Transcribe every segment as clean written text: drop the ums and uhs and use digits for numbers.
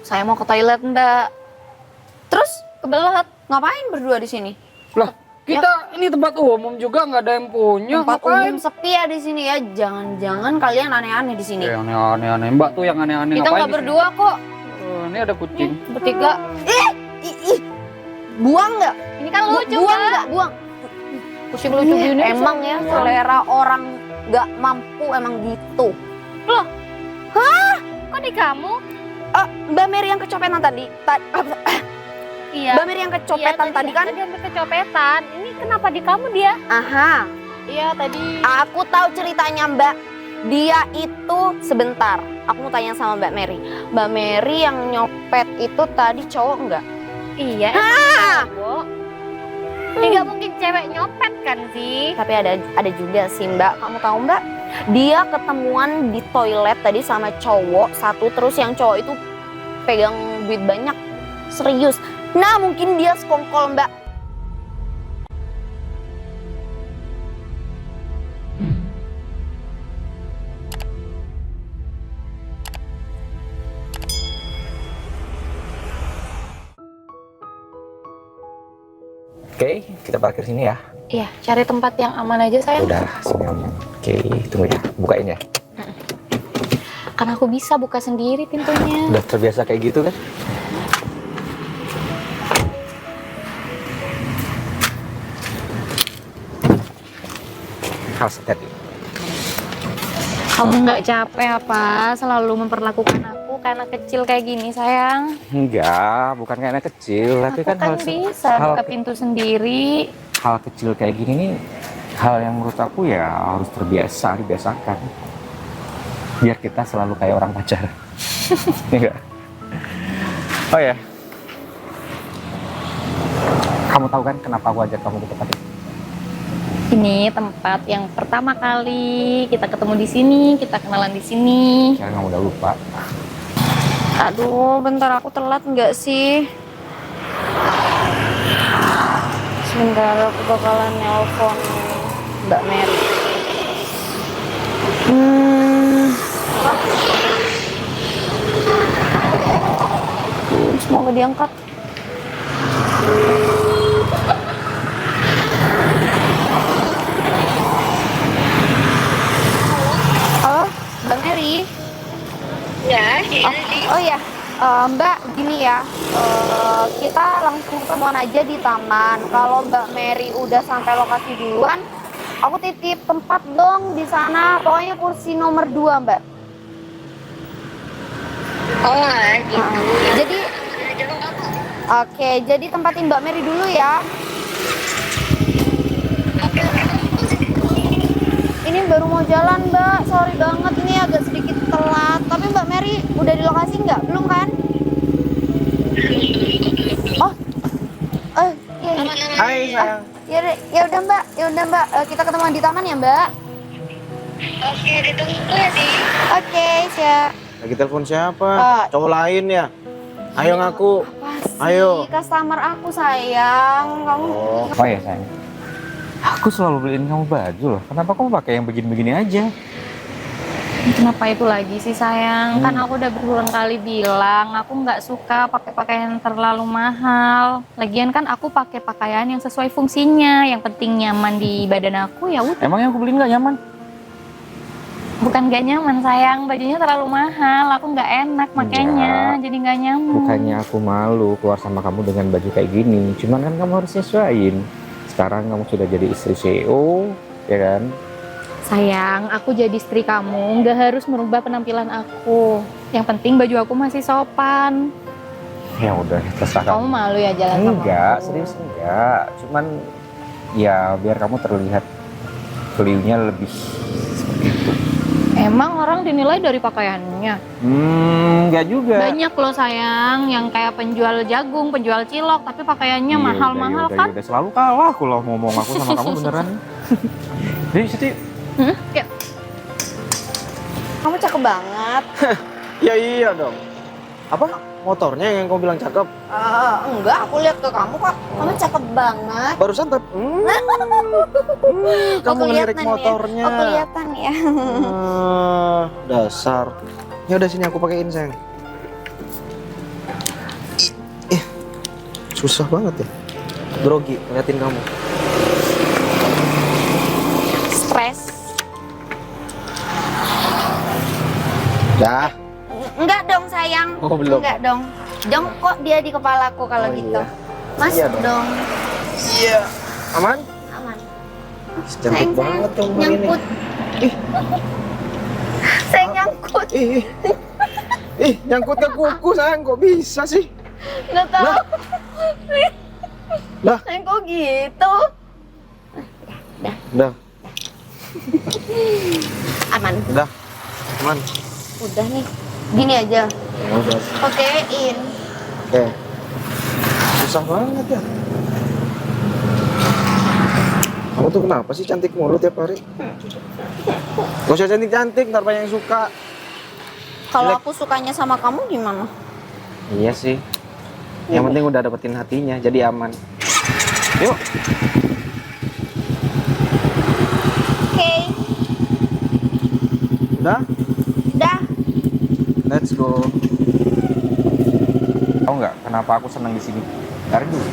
Saya mau ke toilet, Mbak. Terus kebelet. Ngapain berdua di sini? Lah, kita ini tempat umum juga nggak ada yang punya. Tempat Ngapain? umum sepi ya di sini ya. Jangan-jangan kalian aneh-aneh di sini. Yang aneh-aneh, Mbak tuh yang aneh-aneh. Kita ngapain nggak di sini? berdua kok. Ini ada kucing. Bertiga. Ih. Buang nggak? Ini kan lucu, Buang Mbak. nggak? Buang. Kucing lucu gini. Emang ya selera orang nggak mampu emang gitu. Loh, kok di kamu? Mbak Mary yang kecopetan tadi. Iya. Mbak Mary yang kecopetan tadi kan? Tadi hampir kecopetan. Ini kenapa di kamu dia? Aha. Iya, tadi. Aku tahu ceritanya Mbak. Dia itu sebentar. Aku mau tanya sama Mbak Mary. Mbak Mary yang nyopet itu tadi cowok enggak? Iya. Ah! Cowok. Ini nggak mungkin cewek nyopet kan sih? Tapi ada juga sih Mbak. Kamu tahu Mbak? Dia ketemuan di toilet tadi sama cowok satu, terus yang cowok itu pegang duit banyak. Serius. Nah, mungkin dia sekongkol Mbak. Oke, kita parkir sini ya. Iya, cari tempat yang aman aja sayang. Udah, sini aman. Oke, tunggu ya. Bukain ya. Karena aku bisa buka sendiri pintunya. Udah terbiasa kayak gitu kan? Harus hati. Kamu nggak capek apa? Selalu memperlakukan aku karena kecil kayak gini sayang. Enggak, bukan kayak anak kecil, tapi Aku kan kan bisa buka pintu sendiri. hal kecil kayak gini nih, hal yang menurut aku ya harus dibiasakan. Biar kita selalu kayak orang pacaran. Enggak. Oh ya. Kamu tahu kan kenapa aku ajak kamu ke tempat ini? Ini tempat yang pertama kali kita ketemu di sini, kita kenalan di sini. Sekarang kamu udah lupa. Aduh, bentar aku telat nggak sih? Sebentar aku bakalan nelpon Mbak Mary. Semoga diangkat. Halo, Mbak Mary. Ya, Oh ya, Mbak, gini ya, kita langsung ketemuan aja di taman. Kalau Mbak Mary udah sampai lokasi duluan, aku titip tempat dong di sana. Pokoknya kursi nomor 2, Mbak. oh gitu. Jadi, oke, jadi tempatin Mbak Mary dulu ya. Ini baru mau jalan, Mbak. Sorry banget, ini agak sedikit telat. Tapi Mbak Mary udah di lokasi nggak? Belum kan? Oh, iya. Hai sayang. Ya udah Mbak, kita ketemuan di taman ya Mbak. Oke, ditunggu ya sih. Oke, siap. Lagi telepon siapa? Pak. Cowok lain ya? Ayo ngaku. Ayo. Customer aku sayang. Kamu Oh ya sayang. Aku selalu beliin kamu baju loh. Kenapa kamu pakai yang begini-begini aja? Kenapa itu lagi sih sayang? Kan aku udah berulang kali bilang aku nggak suka pakai pakaian terlalu mahal. Lagian kan aku pakai pakaian yang sesuai fungsinya. Yang penting nyaman di badan aku ya udah. Emang yang aku beliin nggak nyaman? Bukan nggak nyaman sayang, bajunya terlalu mahal. Aku nggak enak makanya jadi nggak nyaman. Bukannya aku malu keluar sama kamu dengan baju kayak gini. Cuman kan kamu harus nyesuaiin. Sekarang kamu sudah jadi istri CEO, ya kan? Sayang, aku jadi istri kamu, nggak harus merubah penampilan aku. Yang penting baju aku masih sopan. Ya udah, terserah Kamu kamu. malu ya jalan sama Enggak, aku? serius enggak. Cuman ya biar kamu terlihat beliaunya lebih seperti itu. Emang orang dinilai dari pakaiannya? Enggak juga. Banyak loh sayang, yang kayak penjual jagung, penjual cilok, tapi pakaiannya Iya, mahal-mahal udah, kan? udah, selalu kalah aku loh ngomong aku sama kamu beneran. Jadi situ Yuk. kamu cakep banget. Ya iya dong. Apa? Motornya yang kamu bilang cakep? Enggak, aku lihat ke kamu kok. Kamu cakep banget. Barusan kamu ngelirik kelihatan motornya. Ya. Oh, kelihatan ya. Dasar. Ya udah sini aku pakein sayang. Susah banget ya. Grogi ngeliatin kamu. Stres. Dah. Enggak dong sayang. Oh, belum. Enggak dong. Jongkok dia di kepalaku kalau Oh, gitu. iya. Masuk Iya dong. dong. Iya. Aman? Aman. Cantik banget kamu hari ini. Nyangkut. Saya nyangkut. Ih, nyangkut ke kuku sayang, kok bisa sih? Nggak tahu. Lah, Sayang kok gitu. udah, Aman. udah, aman. Udah nih. Gini aja. Ya udah, Okein. oke. Susah banget ya. Kamu tuh kenapa sih cantik mulu tiap hari? Gak usah cantik-cantik, ntar banyak yang suka. Kalau Jelek. aku sukanya sama kamu gimana? Iya sih. Yang penting udah dapetin hatinya, jadi aman. Yuk. Oke. Udah, Dah. let's go. Tahu nggak kenapa aku senang di sini? Dari dulu.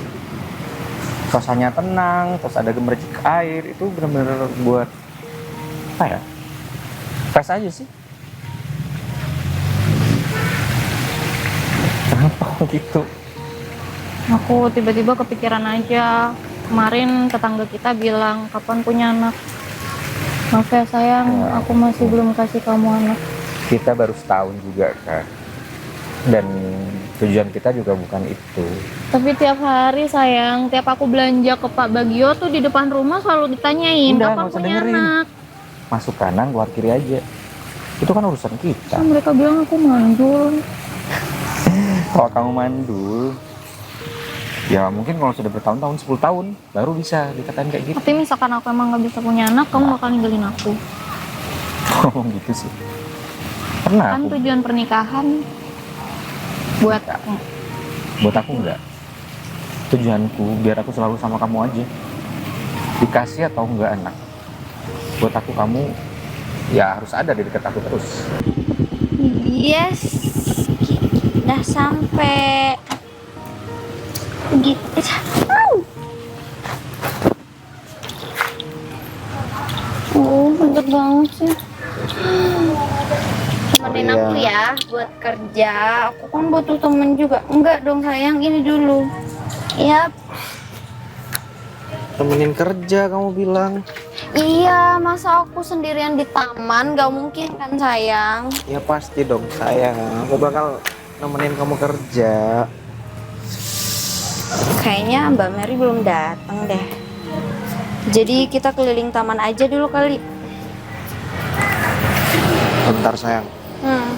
Suasananya tenang, terus ada gemericik air, itu benar-benar buat apa ya? Fresh aja sih. Kenapa gitu? Aku tiba-tiba kepikiran aja. Kemarin tetangga kita bilang, kapan punya anak? Maaf ya sayang, Ya. aku masih belum kasih kamu anak. Kita baru setahun juga kan. Dan tujuan kita juga bukan itu. Tapi tiap hari sayang, tiap aku belanja ke Pak Bagio tuh di depan rumah selalu ditanyain, Udah, kapan nggak usah punya dengerin. anak? Masuk kanan, keluar kiri aja. Itu kan urusan kita. Kan mereka bilang aku mandul. Kalau kamu mandul, ya mungkin kalau sudah bertahun-tahun, 10 tahun, baru bisa dikatain kayak gitu. Tapi misalkan aku emang nggak bisa punya anak, kamu bakal ninggalin aku. Ngomong gitu sih. Pernah Kan aku, tujuan pernikahan buat buat aku enggak. Tujuanku biar aku selalu sama kamu aja. Dikasih atau enggak anak. Buat aku kamu ya harus ada di dekat aku terus. Yes. Udah sampai. Gitu. Bener banget sih. Temenin Oh, aku ya buat kerja. Aku kan butuh temen juga. Enggak dong sayang, ini dulu. Yap. Temenin kerja kamu bilang. Iya, masa aku sendirian di taman? Gak mungkin kan sayang. Ya pasti dong sayang. Aku bakal nemenin kamu kerja. Kayaknya Mbak Mary belum datang deh. Jadi kita keliling taman aja dulu kali. Bentar sayang. Hmm.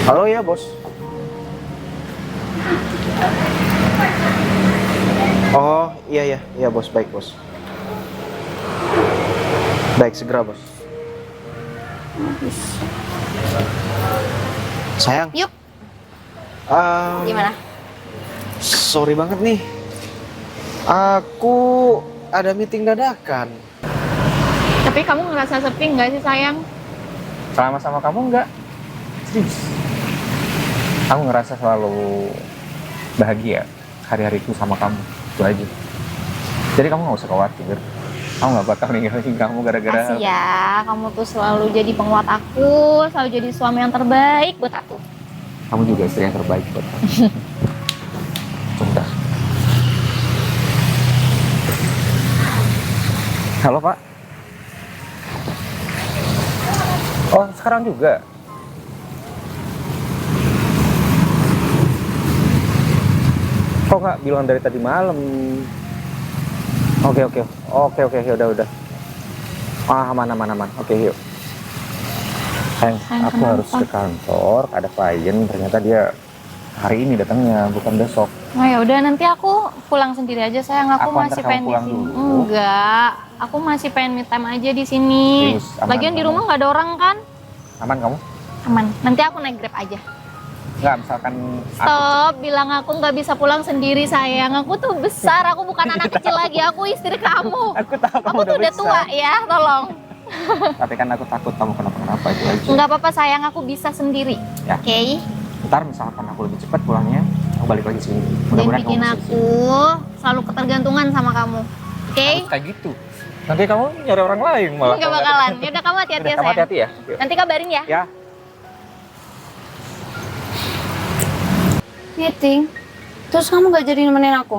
Halo ya bos. Oh iya bos, baik bos. Baik segera bos. Sayang. Yuk, eh, gimana? Sorry banget nih. Aku ada meeting dadakan. Tapi kamu ngerasa sepi nggak sih sayang? Selama sama kamu enggak? Serius. Aku ngerasa selalu bahagia hari-hariku sama kamu. Itu aja. Jadi kamu nggak usah khawatir. Kamu nggak bakal ninggalin kamu gara-gara Kasih ya, kamu tuh selalu jadi penguat aku, selalu jadi suami yang terbaik buat aku. kamu juga istri yang terbaik buat kamu. Sebentar. Halo Pak. Oh sekarang juga. Kok nggak bilang dari tadi malam? Oke ya udah. Ah aman. Oke yuk. Sayang, Sayang, aku harus kenapa? ke kantor. Ada klien. Ternyata dia hari ini datangnya, bukan besok. Oh ya udah nanti aku pulang sendiri aja sayang, aku Aku antar masih kamu pengen di pulang sini. dulu. Enggak, aku masih pengen me time aja di sini. Serius, aman, Lagian di aman. rumah nggak ada orang kan? Aman kamu? Aman. Nanti aku naik Grab aja. Nggak, misalkan Stop, bilang aku nggak bisa pulang sendiri sayang. Aku tuh besar, aku bukan anak kecil lagi. Aku istri kamu. aku tahu kamu Aku tuh udah besar. tua ya, tolong. Tapi kan aku takut kamu kenapa-kenapa itu aja. Nggak apa-apa sayang, aku bisa sendiri. Ya. Oke? Ntar misalkan aku lebih cepat pulangnya, aku balik lagi sini. Dan Mudah-mudahan bikin kamu aku selalu ketergantungan sama kamu. Oke? harus kayak gitu. Nanti kamu nyari orang lain malah. Enggak bakalan. Yaudah kamu hati-hati Udah, ya kamu sayang. hati-hati ya. Yuk. Nanti kabarin ya. Ya. Meeting. Terus kamu gak jadi nemenin aku?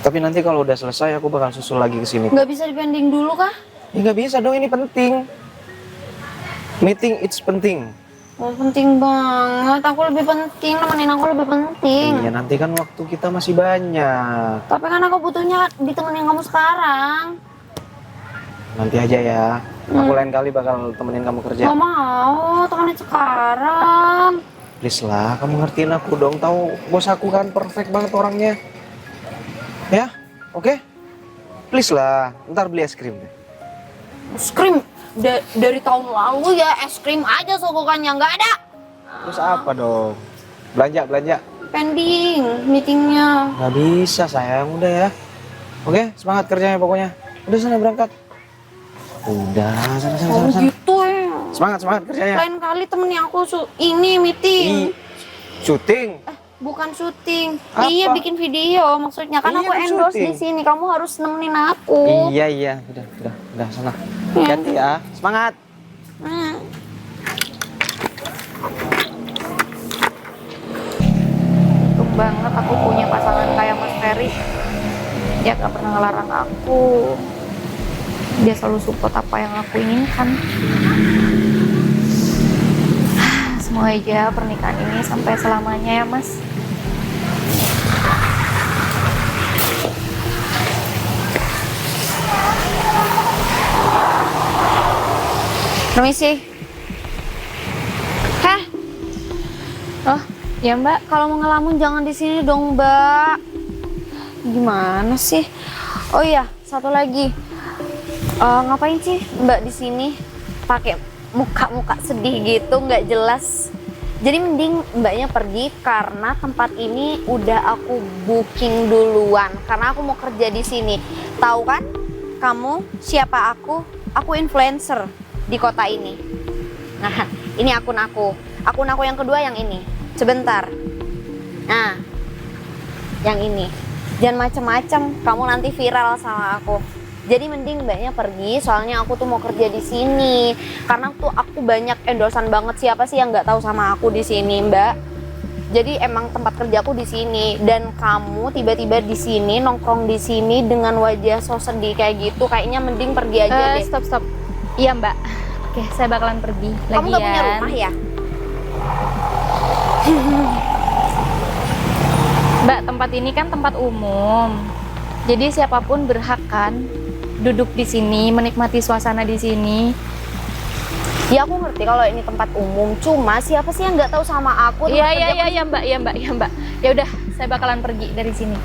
Tapi nanti kalau udah selesai aku bakal susul lagi ke sini. Gak bisa dipending dulu kah? Ya nggak bisa dong, ini penting. Meeting it's penting. Oh, penting banget. Aku lebih penting, nemenin aku lebih penting. Iya, nanti kan waktu kita masih banyak. Tapi kan aku butuhnya ditemenin kamu sekarang. Nanti aja ya. Aku lain kali bakal temenin kamu kerja. Gak mau, temenin sekarang. Please lah, kamu ngertiin aku dong. Tahu bos aku kan perfect banget orangnya. Ya, oke? Please lah, ntar beli es krim deh. Es krim dari tahun lalu ya, es krim aja sogokannya nggak ada. Terus apa dong? Belanja. Pending meetingnya. Nggak bisa sayang, udah ya. Oke, semangat kerjanya pokoknya. Udah sana berangkat. Udah, sana. Oh gitu ya. Semangat kerjanya. Lain kali temenin aku ini meeting. Syuting. Bukan syuting. Apa? Iya, bikin video maksudnya. Kan Iya, aku endorse syuting. di sini. Kamu harus nemenin aku. Iya, udah sana. Ganti ya, semangat. Hmm. Untung banget aku punya pasangan kayak Mas Ferry. Dia gak pernah ngelarang aku. Dia selalu support apa yang aku inginkan. Semoga aja pernikahan ini sampai selamanya ya Mas. Permisi. Heh, Oh, ya Mbak. kalau mau ngelamun jangan di sini dong, Mbak. Gimana sih? Oh iya, satu lagi. Ngapain sih Mbak di sini? Pakai muka-muka sedih gitu, nggak jelas. Jadi mending Mbaknya pergi karena tempat ini udah aku booking duluan. Karena aku mau kerja di sini. Tahu kan? Kamu siapa aku? Aku influencer di kota ini. Nah, ini akun aku. Akun aku yang kedua yang ini. Sebentar. Nah, yang ini. Jangan macem-macem, kamu nanti viral sama aku. Jadi mending Mbaknya pergi, soalnya aku tuh mau kerja di sini. Karena tuh aku banyak endorsan banget, siapa sih yang nggak tahu sama aku di sini, Mbak. Jadi emang tempat kerjaku di sini, dan kamu tiba-tiba di sini nongkrong di sini dengan wajah so sedih kayak gitu, kayaknya mending pergi aja deh. Stop. Iya Mbak. Oke, saya bakalan pergi. Kamu nggak punya rumah ya? Mbak, tempat ini kan tempat umum. Jadi siapapun berhak kan duduk di sini, menikmati suasana di sini. Ya aku ngerti kalau ini tempat umum, cuma siapa sih yang nggak tahu sama aku? Tempat kerjaku Iya Mbak. Ya udah, saya bakalan pergi dari sini.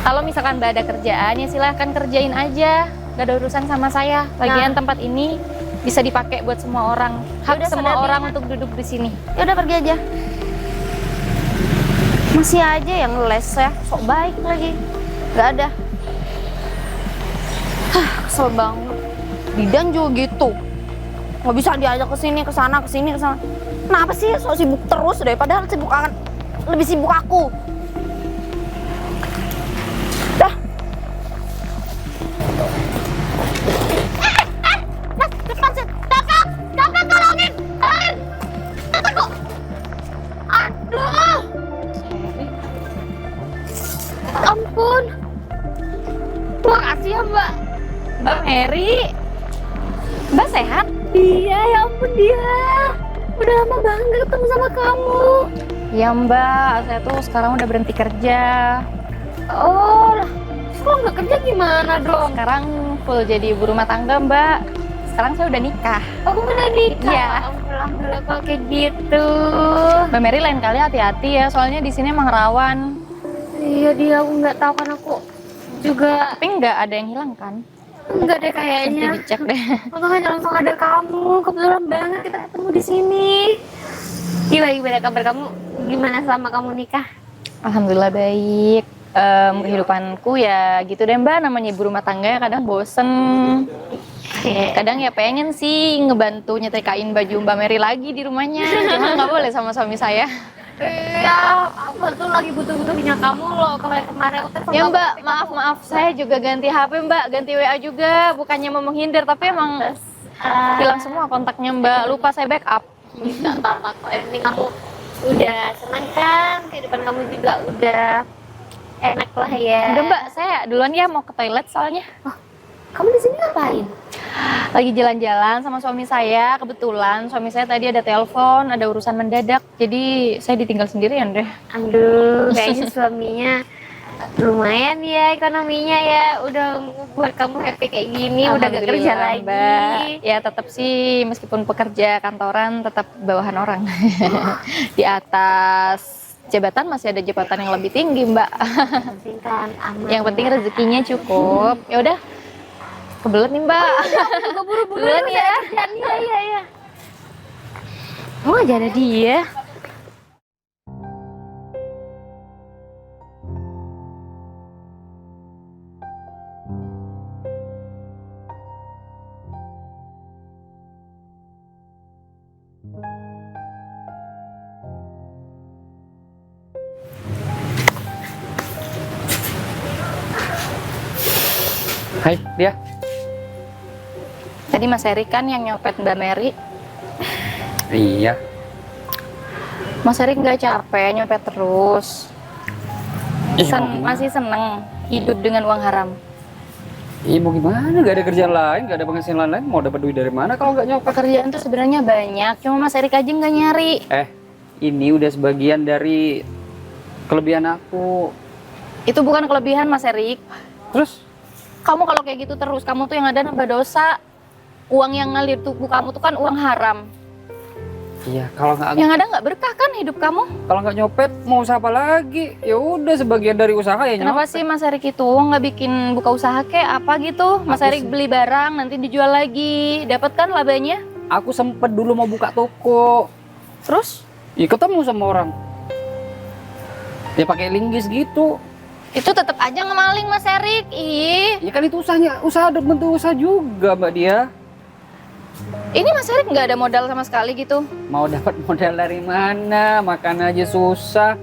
Kalau misalkan Mbak ada kerjaan, ya silahkan kerjain aja. Gak ada urusan sama saya. Lagian tempat ini bisa dipakai buat semua orang. Hak Yaudah, semua sadar orang diri, untuk duduk di sini. Ya udah pergi aja. Masih aja yang les ya, sok baik lagi. Gak ada. Kesel banget. Didan juga gitu. Nggak bisa diajak ke sini, ke sana, ke sini, ke sana. Kenapa sih sok sibuk terus deh? Padahal lebih sibuk aku. Dah. Cepat sih. Kakak tolongin. Aduh. Ampun. Makasih ya, Mbak. Mbak Mary, Mbak sehat? Iya, ya ampun dia. Udah lama banget gak ketemu sama kamu. Ya Mbak, saya tuh sekarang udah berhenti kerja. Oh, kalau nggak kerja gimana dong? Sekarang full jadi ibu rumah tangga Mbak. Sekarang saya udah nikah. Aku udah nikah. Iya. Alhamdulillah kalau kayak gitu. Mbak Mary lain kali hati-hati ya, soalnya di sini emang rawan. Iya dia, aku nggak tahu kan aku juga Tapi nggak ada yang hilang kan? nggak deh Nanti kayaknya. dicek deh. Makanya langsung ada kamu. Kebetulan banget kita ketemu di sini. Gimana kabar kamu? Gimana selama kamu nikah? Alhamdulillah baik. Kehidupanku ya gitu deh Mbak, namanya ibu rumah tangga ya kadang bosen. Kadang ya pengen sih ngebantu nyetrikain baju Mbak Mary lagi di rumahnya. Cuma nggak boleh sama suami saya. Iya, aku tuh lagi butuh-butuhnya kamu loh. Kemarin aku telepon Ya kamu, Mbak, tapi maaf, saya juga ganti HP Mbak, ganti WA juga. Bukannya mau menghindar, tapi emang hilang semua kontaknya Mbak. Lupa saya backup. nggak apa-apa kok. Yang penting kamu udah senang kan? Kehidupan kamu juga udah enak lah ya. Udah Mbak, saya duluan ya mau ke toilet soalnya. Kamu di sini ngapain? Lagi jalan-jalan sama suami saya. Kebetulan suami saya tadi ada telepon, ada urusan mendadak. Jadi saya ditinggal sendirian deh. Aduh, kayaknya suaminya lumayan ya ekonominya ya. Udah buat kamu happy kayak gini, udah gak kerja Alhamdulillah, lagi. Mbak. Ya tetap sih meskipun pekerja kantoran tetap bawahan orang. Di atas jabatan masih ada jabatan yang lebih tinggi, Mbak. Penting kan aman. Yang penting rezekinya cukup. Ya udah. Kebelet nih, Mbak. juga buru-buru Duluan ya. Iya. Oh, aja ada dia. Hai, dia. Tadi Mas Erik kan yang nyopet Mbak Mary. Iya. Mas Erik nggak capek nyopet terus. Masih seneng hidup dengan uang haram. Iya mau gimana? Gak ada kerjaan lain, gak ada penghasilan lain. Mau dapat duit dari mana kalau nggak nyopet? Pekerjaan tuh sebenarnya banyak, cuma Mas Erik aja nggak nyari. Ini udah sebagian dari kelebihan aku. Itu bukan kelebihan Mas Erik. Terus? Kamu kalau kayak gitu terus, kamu tuh yang ada nambah dosa. Uang yang ngalir tubuh kamu tuh kan uang haram. Iya, kalau Yang ada nggak berkah kan hidup kamu? nggak nyopet mau usaha apa lagi? Ya udah sebagian dari usaha ya Kenapa nyopet. sih Mas Erik itu nggak bikin buka usaha kayak apa gitu? Mas Aku Erik beli barang nanti dijual lagi, dapat kan labanya? Aku sempet dulu mau buka toko. Terus Ya ketemu sama orang. Ya pakai linggis gitu. itu tetap aja ngemaling Mas Erik. Ih, Ya kan itu usaha bentuk usaha juga Mbak dia. ini Mas Erik nggak ada modal sama sekali gitu. Mau dapat modal dari mana? Makan aja susah.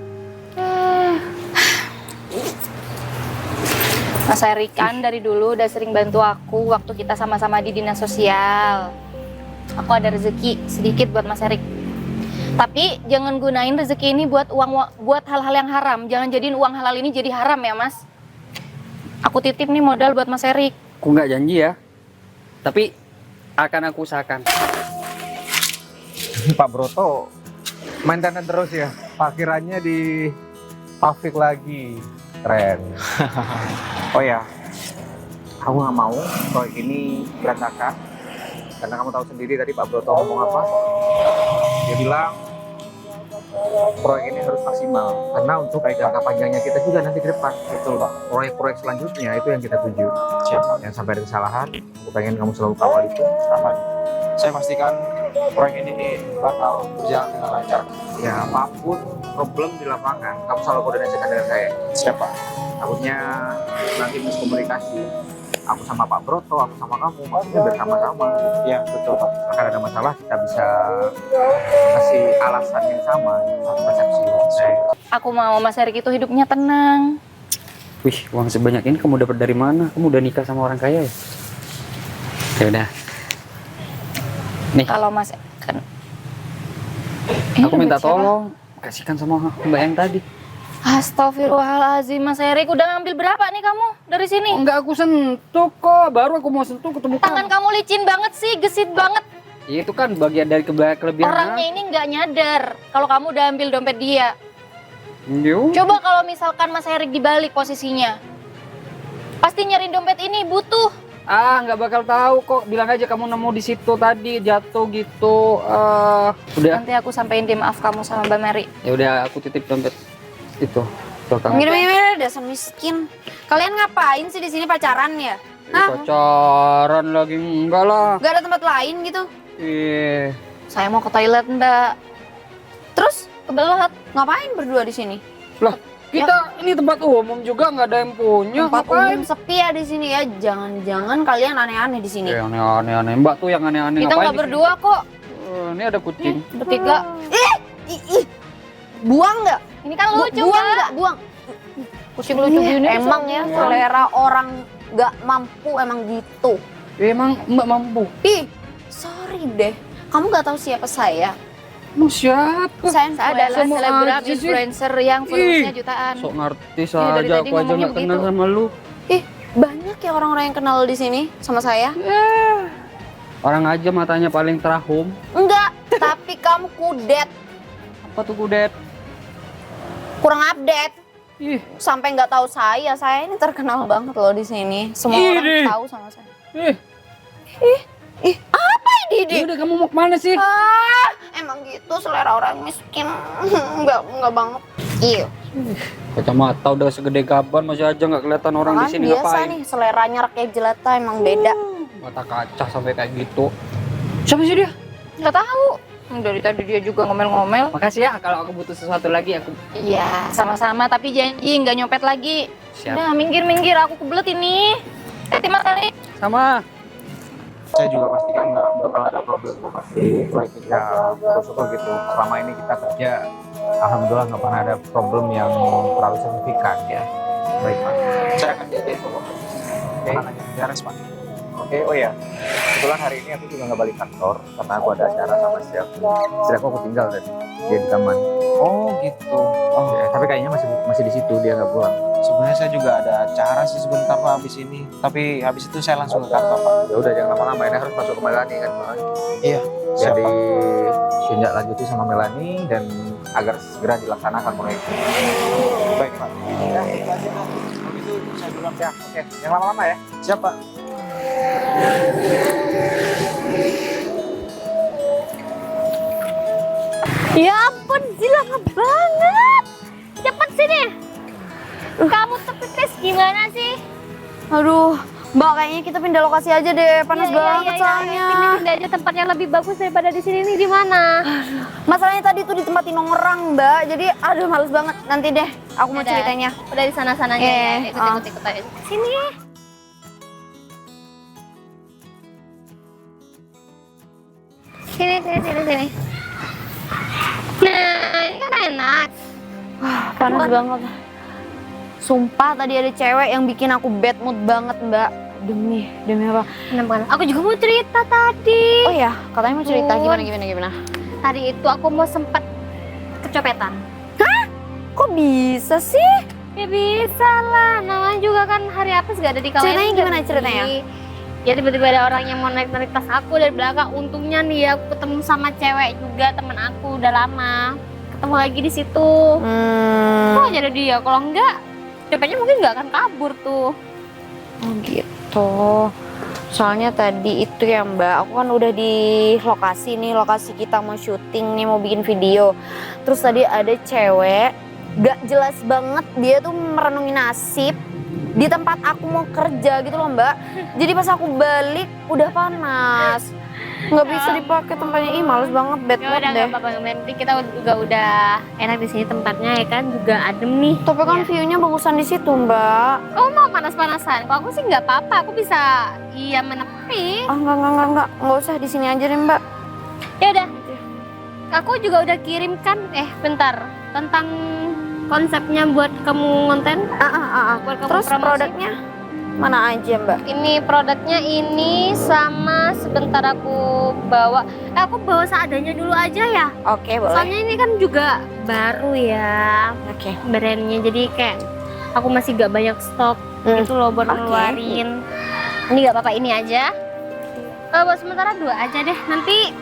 Mas Erik kan dari dulu udah sering bantu aku waktu kita sama-sama di dinas sosial. Aku ada rezeki sedikit buat Mas Erik. Tapi jangan gunain rezeki ini buat buat hal-hal yang haram. Jangan jadiin uang halal ini jadi haram ya, Mas. Aku titip nih modal buat Mas Erik. Aku nggak janji ya. Tapi akan aku usahakan. Pak Broto maintenance terus ya. Parkirannya di Pavik lagi. Keren. Oh ya, aku nggak mau proyek ini berantakan. Karena kamu tahu sendiri tadi Pak Broto ngomong apa? Dia bilang proyek ini harus maksimal. Karena untuk jangka panjangnya kita juga nanti ke depan. Betul Pak. Proyek-proyek selanjutnya itu yang kita tuju. Siap. Yang sampai ada kesalahan, aku pengen kamu selalu kawal itu. Aman. Saya pastikan proyek ini bakal berjalan dengan lancar. Ya apapun problem di lapangan, kamu selalu koordinasikan dengan saya. Siapa? Takutnya nanti miskomunikasi. Aku sama Pak Broto, aku sama kamu, maksudnya bersama-sama. Ya, betul Pak. Akan ada masalah, kita bisa kasih alasan yang sama, satu persepsi. Aku mau Mas Erik itu hidupnya tenang. Wih, uang sebanyak ini kamu dapat dari mana? Kamu udah nikah sama orang kaya ya? Ya udah. Nih, Kalau Mas kan aku minta tolong kasihkan sama Mbak yang tadi. Astagfirullahaladzim, Mas Erik udah ngambil berapa nih kamu dari sini? Enggak aku sentuh kok, baru aku mau sentuh ketemu Tangan kamu licin banget sih, gesit banget. Ya, itu kan bagian dari kelebihan Orangnya ini nggak nyadar kalau kamu udah ambil dompet dia. Yuk. Coba kalau misalkan Mas Erik dibalik posisinya, pasti nyariin dompet ini butuh. Nggak bakal tahu kok. Bilang aja kamu nemu di situ tadi jatuh gitu. Udah. Nanti aku sampein dia maaf kamu sama Mbak Mary. Ya udah aku titip dompet itu ke kamu. Mir, dasar miskin. Kalian ngapain sih di sini pacaran ya? Hah? Pacaran lagi enggak lah. Gak ada tempat lain gitu? Saya mau ke toilet Mbak. Terus Kebelet. ngapain berdua di sini? Lah, kita ini tempat umum juga nggak ada yang punya. Tempat Ngapain? umum sepi ya di sini ya. Jangan-jangan kalian aneh-aneh di sini. Ya, aneh-aneh. Mbak tuh yang aneh-aneh. Kita Ngapain nggak di sini? berdua kok, Ini ada kucing. bertiga. Ih, Buang nggak? Ini kan lucu Buang Mbak. nggak? Buang. Kucing lucu gini. Emang ya selera orang nggak mampu emang gitu. Emang Mbak mampu? Ih, sorry deh. Kamu nggak tahu siapa saya? Mau siapa? Saya Adalah semua selebgram aja sih. influencer yang followersnya jutaan. Sok ngerti Iya, dari saja, tadi aku aja ngomongnya nggak kenal begitu. sama lu. Ih, banyak ya orang-orang yang kenal di sini sama saya. Orang aja matanya paling terahum. Enggak, tapi kamu kudet, Apa tuh kudet? kurang update. Ih, Sampai nggak tahu saya ini terkenal banget loh di sini. Semua orang Ih. tahu sama saya. ih. Ih, apa ini, Dik? Ya udah kamu mau kemana sih? Ah, emang gitu selera orang miskin. Enggak banget. Iya. Kacamata udah segede gaban masih aja nggak kelihatan orang di Kan sini biasa ngapain? nih, seleranya rakyat jelata emang beda. Mata kaca sampai kayak gitu. Siapa sih dia? Nggak tahu. Dari tadi dia juga ngomel-ngomel. Makasih ya, kalau aku butuh sesuatu lagi aku Iya, sama-sama. Tapi janji nggak nyopet lagi. siap. Udah, minggir-minggir. Aku kebelet ini. Terima kasih. Sama. Saya juga pastikan nggak bakal ada problem pasti proyek kita terus-terus gitu. Selama ini kita kerja, alhamdulillah nggak pernah ada problem yang terlalu signifikan ya. Baik Pak, saya akan jaga itu. Oke, beres Pak. Oke, oh ya, kebetulan hari ini aku juga nggak balik kantor karena aku ada acara sama istri aku. Istri aku tinggal tadi, dia di taman. Oh gitu. Oh, Ya, tapi kayaknya masih di situ, dia nggak pulang. Sebenarnya saya juga ada acara sih sebentar Pak habis ini. Tapi habis itu saya langsung ke kantor Pak. Ya udah jangan lama-lama, ini harus masuk ke Melani kan Pak. Iya. Jadi tindak lanjuti sama Melani dan agar segera dilaksanakan proyek ini. Baik Pak. Ya, kalau gitu saya duluan ya. Oke, yang lama-lama ya. Siap Pak. Ya ampun, lama banget. Cepet sini. Kamu tepes gimana sih? Aduh, Mbak kayaknya kita pindah lokasi aja deh. Panas banget soalnya. Pindah aja tempat yang lebih bagus daripada di sini nih. Di mana? Masalahnya tadi tuh di tempat orang, Mbak. Jadi aduh males banget. Nanti deh aku mau Udah. ceritanya. Udah di sana-sananya ya. Ikut aja. Sini. Sini. Nah, ini kan enak. Panas banget. Sumpah tadi ada cewek yang bikin aku bad mood banget, Mbak. Demi apa? Kenapa? Aku juga mau cerita tadi. Oh ya, katanya mau cerita Ampun. gimana? Tadi itu aku mau sempet kecopetan. Kok bisa sih? Ya bisa lah, namanya juga kan hari apes gak ada di kalender. Ceritanya gimana ceritanya? Ya tiba-tiba ada orang yang mau narik tas aku dari belakang. Untungnya nih aku ketemu sama cewek juga, temen aku udah lama. Ketemu lagi di situ. Kok aja ada dia, kalau enggak ceweknya mungkin nggak akan kabur tuh. Oh gitu. Soalnya tadi itu ya Mbak, aku kan udah di lokasi kita mau syuting nih, mau bikin video. Terus tadi ada cewek, gak jelas banget, dia tuh merenungi nasib di tempat aku mau kerja gitu loh Mbak. Jadi pas aku balik udah panas, nggak bisa dipakai tempatnya. Ih males banget, bad Ya mood udah deh. nggak apa-apa, nanti kita juga udah enak di sini tempatnya ya kan, juga adem nih. Tapi kan Ya. view-nya bagusan di situ Mbak. Oh mau panas-panasan? Kalau aku sih nggak apa-apa, aku bisa menepi. Ah nggak usah di sini aja deh Mbak. Ya udah, aku juga udah kirimkan. Bentar, tentang konsepnya buat kamu ngonten. Buat kamu Terus promosi. produknya mana aja Mbak? Ini produknya ini sama sebentar aku bawa. Aku bawa seadanya dulu aja ya. Oke boleh. Soalnya ini kan juga baru ya Oke. brandnya, jadi kayak aku masih gak banyak stok gitu loh buat Oke. ngeluarin. Ini gak apa-apa, ini aja. Buat sementara 2 aja deh. Nanti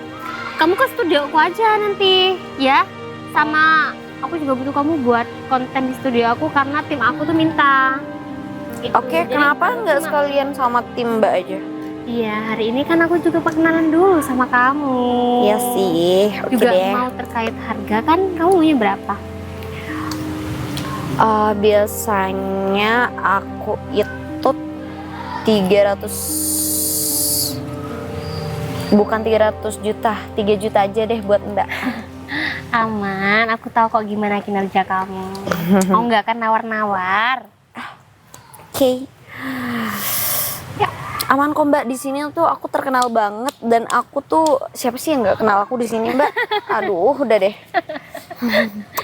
kamu ke studio aku aja nanti ya. Sama aku juga butuh kamu buat konten di studio aku karena tim aku tuh minta. Gitu. Oke, Jadi kenapa nggak cuma- sekalian sama tim Mbak aja? Iya, hari ini kan aku juga perkenalan dulu sama kamu. Iya sih, oke Juga deh. mau terkait harga kan, kamu maunya berapa? Biasanya aku itu 300, bukan 300 juta, 3 juta aja deh buat Mbak. Aman, aku tahu kok gimana kinerja kamu. Oh enggak kan nawar-nawar. Oke. Ya, aman kok Mbak, di sini tuh aku terkenal banget dan aku tuh siapa sih yang nggak kenal aku di sini Mbak? Aduh, udah deh.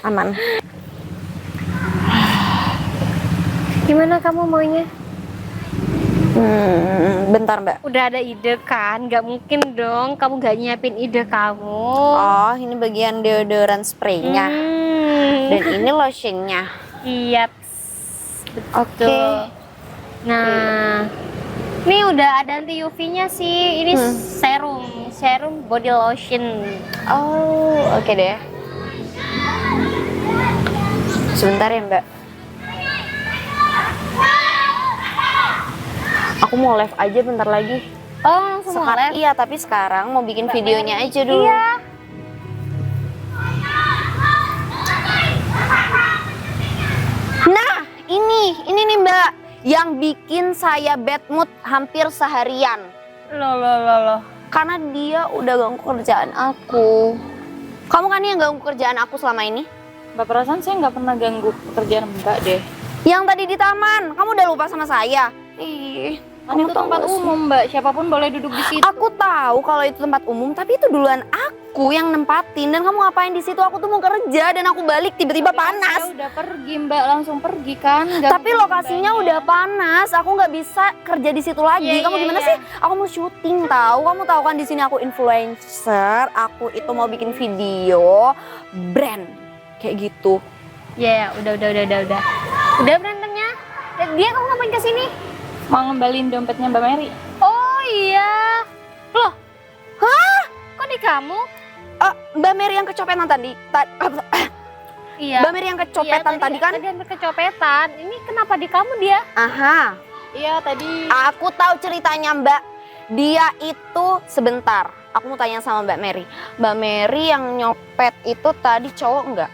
Aman. Gimana kamu maunya? Bentar Mbak. Udah ada ide kan? Gak mungkin dong kamu gak nyiapin ide kamu. Oh, ini bagian deodoran spraynya. Dan ini lotionnya. Iya. Oke. Nah, ini udah ada anti UV-nya sih. Ini serum body lotion. Oh, oke deh. Sebentar ya Mbak. Aku mau live aja bentar lagi. Oh, langsung mau live? Iya, tapi sekarang mau bikin videonya aja dulu. Iya. Nah, ini nih Mbak, yang bikin saya bad mood hampir seharian. Loh. Karena dia udah ganggu kerjaan aku. Kamu kan yang ganggu kerjaan aku selama ini? Mbak, perasaan saya nggak pernah ganggu pekerjaan Mbak deh. Yang tadi di taman, kamu udah lupa sama saya? Ih, Kan itu tempat umum Mbak, siapapun boleh duduk di situ. Aku tahu kalau itu tempat umum, tapi itu duluan aku yang nempatin. Dan kamu ngapain di situ? Aku tuh mau kerja dan aku balik tiba-tiba panas. Saya udah pergi Mbak, langsung pergi kan. Nggak Tapi bisa lokasinya Mbaknya. udah panas. Aku nggak bisa kerja di situ lagi. Iya, Kamu iya, gimana iya. sih? Aku mau syuting tahu. Kamu tahu kan di sini aku influencer. Aku itu mau bikin video brand kayak gitu. Ya, udah. Udah berantemnya? Dia kamu ngapain kesini? Mau ngembalin dompetnya Mbak Mary. Oh iya. Loh. Hah? Kok di kamu? Mbak Mary yang kecopetan tadi. Iya. Mbak Mary yang kecopetan tadi kan? Tadi hampir kecopetan. Ini kenapa di kamu dia? Aha. Iya tadi. Aku tahu ceritanya Mbak. Dia itu sebentar. Aku mau tanya sama Mbak Mary. Mbak Mary yang nyopet itu tadi cowok enggak?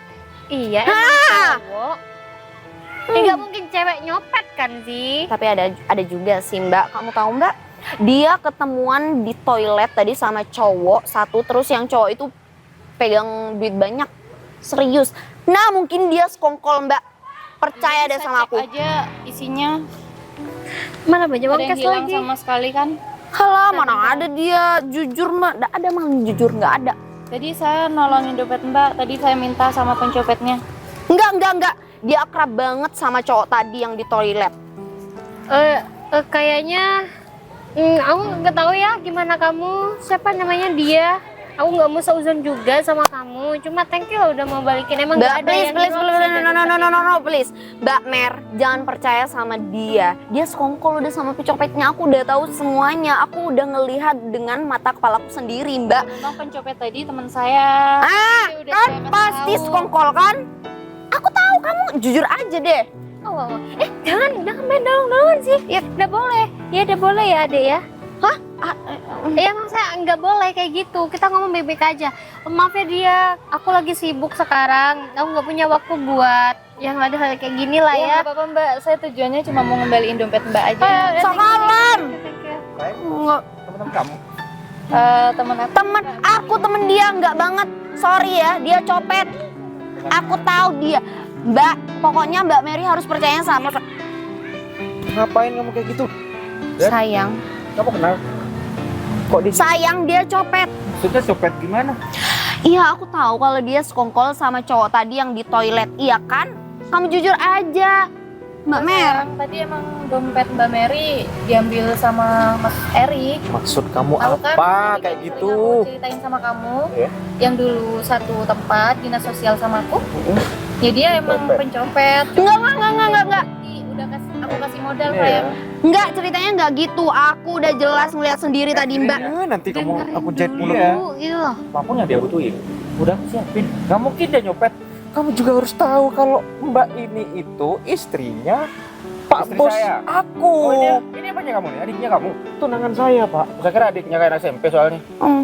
Iya, emang cowok. Nggak mungkin cewek nyopet kan sih? Tapi ada juga sih Mbak. Kamu tahu Mbak? Dia ketemuan di toilet tadi sama cowok satu, terus yang cowok itu pegang duit banyak. Serius. Nah, mungkin dia sekongkol Mbak. Percaya deh Bisa sama cek aku. aja isinya. Mana banyak Ada uang yang cash hilang lagi? sama sekali kan. Halah, mana ada dia jujur Mbak. Nggak ada emang jujur nggak ada. Tadi saya nolongin dompet Mbak, tadi saya minta sama pencopetnya. Enggak. Dia akrab banget sama cowok tadi yang di toilet. Kayaknya aku nggak tahu ya gimana kamu. Siapa namanya dia? Aku nggak mau seuzon juga sama kamu. Cuma thank you udah mau balikin. Emang nggak Mbak, ada please, yang please, drop please, sih dari no, please. Mbak Mer, jangan percaya sama dia. Dia sekongkol udah sama pencopetnya. Aku udah tahu semuanya. Aku udah ngelihat dengan mata kepalaku sendiri, Mbak. Memang pencopet tadi teman saya. Ah, Udah kan saya kasih pasti tahu. sekongkol kan? Aku tahu kamu jujur aja deh. Oh. Jangan main dong sih. Ya udah boleh. Ya udah boleh ya adek ya. Hah? Iya maksudnya nggak boleh kayak gitu. Kita ngomong baik-baik aja. Maaf ya dia, aku lagi sibuk sekarang. Aku nggak punya waktu buat yang ada hal kayak gini lah ya. Nggak apa-apa Mbak, saya tujuannya cuma mau ngembaliin dompet Mbak aja. Sakalan. Nggak, Teman-teman kamu. Temen aku. temen dia nggak banget. Sorry ya, dia copet. Aku tahu dia. Mbak, pokoknya Mbak Mary harus percaya sama Ngapain kamu kayak gitu? sayang. Kamu kenal? Kok di Sayang dia copet. Maksudnya copet gimana? Iya, aku tahu kalau dia sekongkol sama cowok tadi yang di toilet. Iya kan? Kamu jujur aja. Mbak Mer. Tadi emang dompet Mbak Mary diambil sama Mas Erik. Maksud kamu Tahu apa kan, tadi kayak yang gitu? sering aku ceritain sama kamu, Iya. yang dulu satu tempat dinas sosial sama aku. Ya dia emang pencopet. Enggak. Udah aku kasih modal Iya. kayak. Enggak, ceritanya enggak gitu. Aku udah jelas ngeliat sendiri tadi, Mbak. Nanti kamu aku jahit mulut. Iya. Gitu loh. Apapun yang dia butuhin, udah aku siapin. Gak mungkin dia nyopet. Kamu juga harus tahu kalau Mbak ini itu istrinya Pak Istri Bos saya. aku. Oh, ini apanya kamu nih? Adiknya kamu? Tunangan saya, Pak. Saya kira adiknya kayak anak SMP soalnya.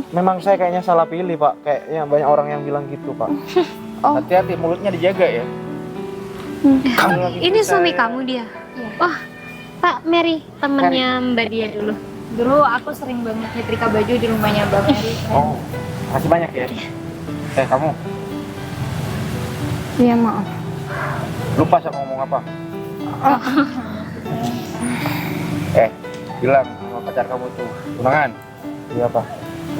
Memang saya kayaknya salah pilih, Pak. Kayaknya banyak orang yang bilang gitu, Pak. Hati-hati mulutnya dijaga ya. Kalau lagi Ini kita- suami kamu dia. Wah, Pak Mary temennya Mbak dia dulu. Dulu aku sering banget nyetrika baju di rumahnya Mbak Mary. Oh, masih banyak ya. Kamu Iya, maaf. lupa sama ngomong apa? Bilang sama pacar kamu tuh tunangan. Iya, Pak.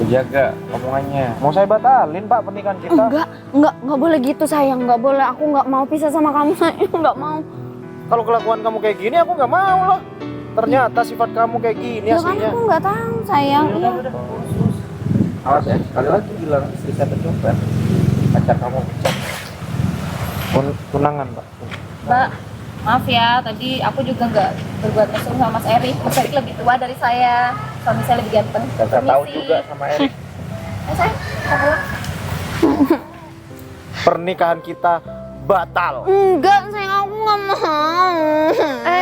Jaga omongannya. Mau saya batalin Pak pernikahan kita? Enggak boleh gitu sayang, enggak boleh. Aku enggak mau pisah sama kamu sayang, enggak mau. Kalau kelakuan kamu kayak gini aku nggak mau lah. Ternyata sifat kamu kayak gini Ya kan aslinya. aku enggak tahu sayang. Iya. Awas ya, sekali lagi bilang istri saya pencopet, pacar kamu pecat. Tunangan Pak. Mbak, maaf ya, tadi aku juga nggak berbuat mesum sama Mas Erik. Mas Erik lebih tua dari saya, suami saya lebih ganteng. Saya tahu juga sama Erik. Saya, Pernikahan kita batal. Enggak sayang, aku enggak mau.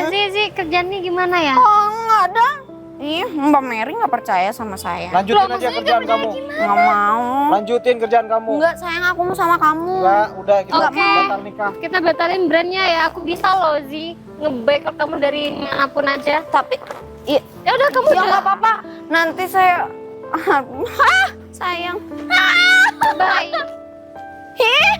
Zi, kerjaannya gimana ya? Oh, enggak ada. Ih, Mbak Mary nggak percaya sama saya. Lanjutin aja kerjaan kamu. Nggak mau. Lanjutin kerjaan kamu. Enggak sayang, aku mau sama kamu. Enggak, udah kita Oke. batal nikah. Kita batalin brandnya ya. Aku bisa loh Zi nge-backup kamu dari manapun aja. Tapi ya Udah kamu ya nggak apa-apa. Nanti saya sayang. bye. Ih,